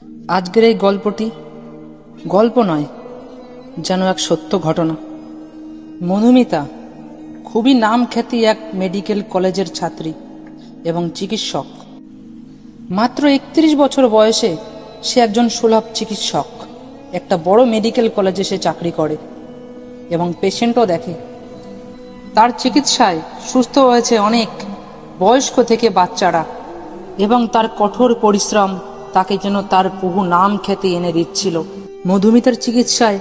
আজকের এই গল্পটি গল্প নয়, যেন এক সত্য ঘটনা। মধুমিতা খুবই নাম খ্যাতি এক মেডিকেল কলেজের ছাত্রী এবং চিকিৎসক। মাত্র 31 বছর বয়সে সে একজন সুলভ চিকিৎসক। একটা বড় মেডিকেল কলেজে সে চাকরি করে এবং পেশেন্টও দেখে। তার চিকিৎসায় সুস্থ হয়েছে অনেক বয়স্ক থেকে বাচ্চারা, এবং তার কঠোর পরিশ্রম তাকে যেন তার বহু নাম খ্যাতি এনে দিচ্ছিল। মধুমিতার চিকিৎসায়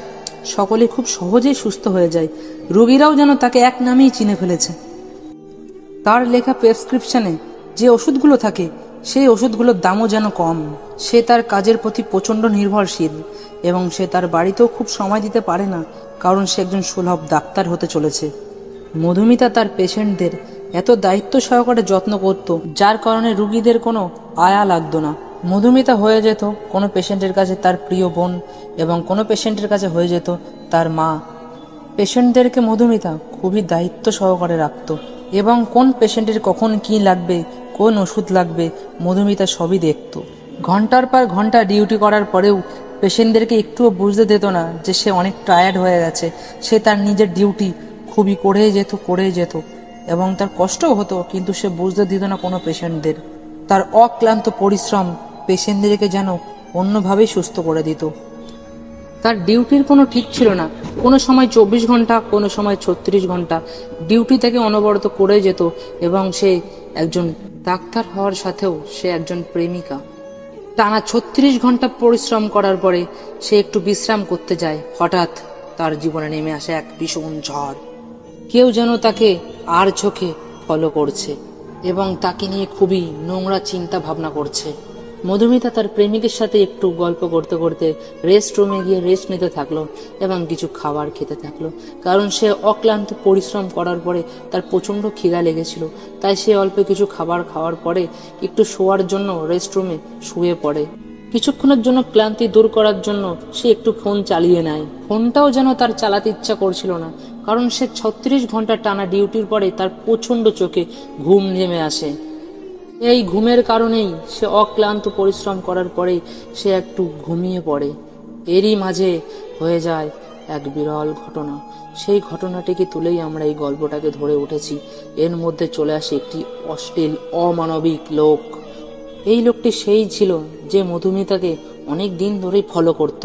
সকলে খুব সহজেই সুস্থ হয়ে যায়, রোগীরাও যেন তাকে এক নামেই চিনে ফেলেছে। তার লেখা প্রেসক্রিপশনে যে ওষুধগুলো থাকে সেই ওষুধগুলোর দামও যেন কম। সে তার কাজের প্রতি প্রচণ্ড নির্ভরশীল এবং সে তার বাড়িতেও খুব সময় দিতে পারে না, কারণ সে একজন সুলভ ডাক্তার হতে চলেছে। মধুমিতা তার পেশেন্টদের এত দায়িত্ব সহকারে যত্ন করত, যার কারণে রুগীদের কোনো আয়া লাগতো না। মধুমিতা হয়ে যেত কোনো পেশেন্টের কাছে তার প্রিয় বোন, এবং কোনো পেশেন্টের কাছে হয়ে যেত তার মা। পেশেন্টদেরকে মধুমিতা খুবই দায়িত্ব সহকারে রাখত, এবং কোন পেশেন্টের কখন কি লাগবে, কোন ওষুধ লাগবে, মধুমিতা সবই দেখত। ঘন্টার পর ঘন্টা ডিউটি করার পরেও পেশেন্টদেরকে একটুও বুঝতে দিত না যে সে অনেক টায়ার্ড হয়ে গেছে। সে তার নিজের ডিউটি খুবই করেই যেত এবং তার কষ্টও হতো, কিন্তু সে বুঝতে দিত না কোনো পেশেন্টদের। তার অক্লান্ত পরিশ্রম পেশেন্টদেরকে যেন অন্যভাবেই সুস্থ করে দিত। তার ডিউটির কোনো ঠিক ছিল না, কোনো সময় 24 ঘন্টা, কোনো সময় 36 ঘন্টা ডিউটি থেকে অনবরত করে যেত। এবং সে একজন ডাক্তার হওয়ার সাথেও সে একজন প্রেমিকা। টানা 36 ঘন্টা পরিশ্রম করার পরে সে একটু বিশ্রাম করতে যায়। হঠাৎ তার জীবনে নেমে আসে এক ভীষণ ঝড়। কেউ যেন তাকে আর চোখে ফলো করছে এবং তাকে নিয়ে খুবই নোংরা চিন্তা ভাবনা করছে। মধুমিতা তার প্রেমিকের সাথে একটু গল্প করতে করতে রেস্ট রুমে গিয়ে রেস্ট নিতে থাকলো এবং কিছু খাবার খেতে থাকলো, কারণ সে অক্লান্ত পরিশ্রম করার পরে তার প্রচন্ড খিদা লেগেছিল। তাই সে অল্প কিছু খাবার খাওয়ার পরে একটু শোয়ার জন্য রেস্ট রুমে শুয়ে পড়ে। কিছুক্ষণের জন্য ক্লান্তি দূর করার জন্য সে একটু ফোন চালিয়ে নেয়। ফোনটাও যেন তার চালাতে ইচ্ছা করছিল না, কারণ সে 36 ঘন্টা টানা ডিউটির পরে তার প্রচন্ড চোখে ঘুম নেমে আসে। এই ঘুমের কারণেই সে অক্লান্ত পরিশ্রম করার পরেই সে একটু ঘুমিয়ে পড়ে। এরই মাঝে হয়ে যায় এক বিরল ঘটনা। সেই ঘটনাটিকে তুলেই আমরা এই গল্পটাকে ধরে উঠেছি। এর মধ্যে চলে আসে একটি অশ্লীল অমানবিক লোক। এই লোকটি সেই ছিল যে মধুমিতাকে অনেক দিন ধরেই ফলো করত।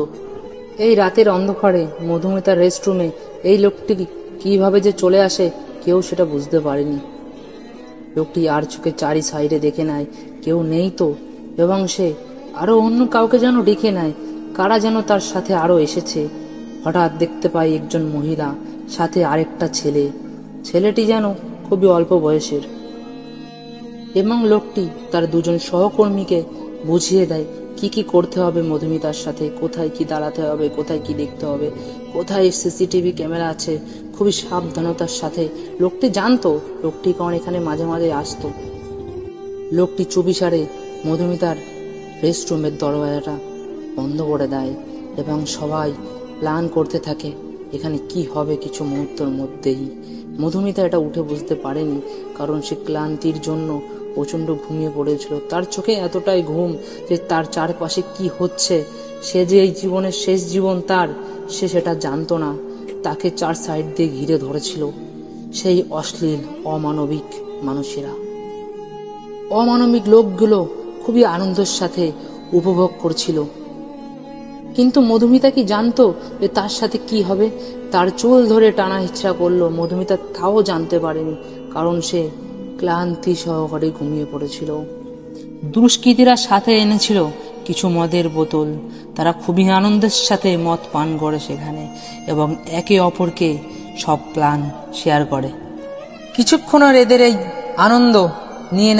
এই রাতের অন্ধকারে মধুমিতার রেস্টরুমে এই লোকটি কিভাবে যে চলে আসে কেউ সেটা বুঝতে পারেনি। লোকটি আর চোখে চারি সাইডে দেখে নেয় কেউ নেই তো, এবং সে আরো অন্য কাউকে যেন ডেকে নেয়, কারা যেন তার সাথে আরো এসেছে। হঠাৎ দেখতে পায় একজন মহিলা সাথে আরেকটা ছেলে। ছেলেটি যেন খুবই অল্প বয়সের, এবং লোকটি তার দুজন সহকর্মীকে বুঝিয়ে দেয় কি কি করতে হবে মধুমিতার সাথে, কোথায় কি দাঁড়াতে হবে, কোথায় কি দেখতে হবে, কোথায় সিসিটিভি ক্যামেরা আছে। খুবই সাবধানতার সাথে লোকটি জানতো লোকটি কারণ এখানে মাঝে মাঝে আসতো। লোকটি চুপিসারে মধুমিতার রেস্টরুমের দরজাটা বন্ধ করে দেয় এবং সবাই প্ল্যান করতে থাকে এখানে কি হবে কিছু মুহূর্তের মধ্যেই। মধুমিতা এটা উঠে বুঝতে পারেনি, কারণ সে ক্লান্তির জন্য প্রচন্ড ঘুমিয়ে পড়েছিল। তার চোখে এতটাই ঘুম যে তার চারপাশে কি হচ্ছে, সে যে এই জীবনের শেষ জীবন তার, সে সেটা জানতো না। তাকে চার সাইড দিয়ে ঘিরে ধরেছিল সেই অশ্লীল অমানবিক মানুষেরা। অমানবিক লোকগুলো খুবই আনন্দের সাথে উপভোগ করছিল, কিন্তু মধুমিতা কি জানতো যে তার সাথে কি হবে? তার চুল ধরে টানা ইচ্ছা করলো, মধুমিতা তাও জানতে পারেনি, কারণ সে ক্লান্তি সহকারে ঘুমিয়ে পড়েছিল। দুষ্কৃতীরা সাথে এনেছিল কিছু মদের বোতল। তারা খুবই আনন্দের সাথে মদ পান করে সেখানে এবং একে অপরকে সব প্ল্যান শেয়ার করে। কিছুক্ষণের এদের এই আনন্দ নিয়ে